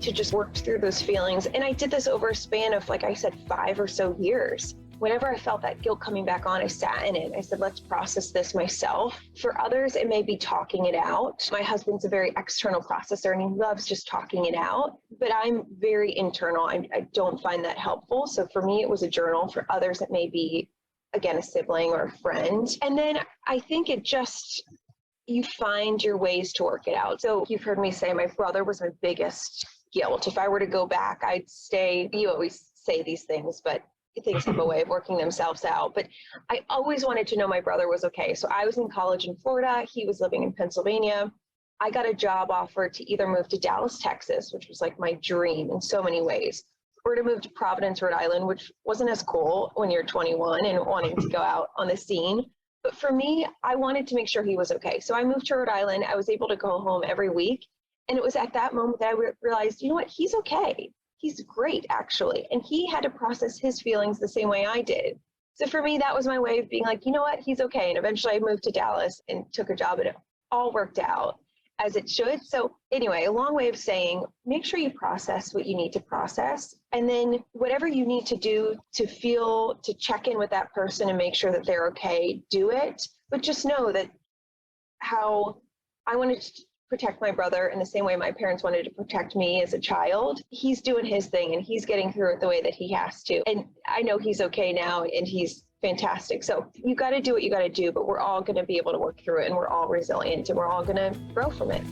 to just work through those feelings. And I did this over a span of, like I said, 5 or so years. Whenever I felt that guilt coming back on, I sat in it. I said, let's process this myself. For others, it may be talking it out. My husband's a very external processor and he loves just talking it out, but I'm very internal. I don't find that helpful. So for me, it was a journal. For others, it may be, again, a sibling or a friend. And then I think you find your ways to work it out. So you've heard me say my brother was my biggest guilt. If I were to go back, I'd stay, you always say these things, but things have a way of working themselves out. But I always wanted to know my brother was okay. So I was in college in Florida. He was living in Pennsylvania. I got a job offer to either move to Dallas, Texas, which was like my dream in so many ways, or to move to Providence, Rhode Island, which wasn't as cool when you're 21 and wanting to go out on the scene. But for me, I wanted to make sure he was okay. So I moved to Rhode Island. I was able to go home every week. And it was at that moment that I realized, you know what, he's okay. He's great, actually. And he had to process his feelings the same way I did. So for me, that was my way of being like, you know what, he's okay. And eventually I moved to Dallas and took a job, and it all worked out as it should. So anyway, a long way of saying, make sure you process what you need to process. And then whatever you need to do to check in with that person and make sure that they're okay, do it. But just know that how I wanted to protect my brother in the same way my parents wanted to protect me as a child. He's doing his thing and he's getting through it the way that he has to. And I know he's okay now and he's fantastic. So you got to do what you got to do, but we're all going to be able to work through it, and we're all resilient, and we're all going to grow from it.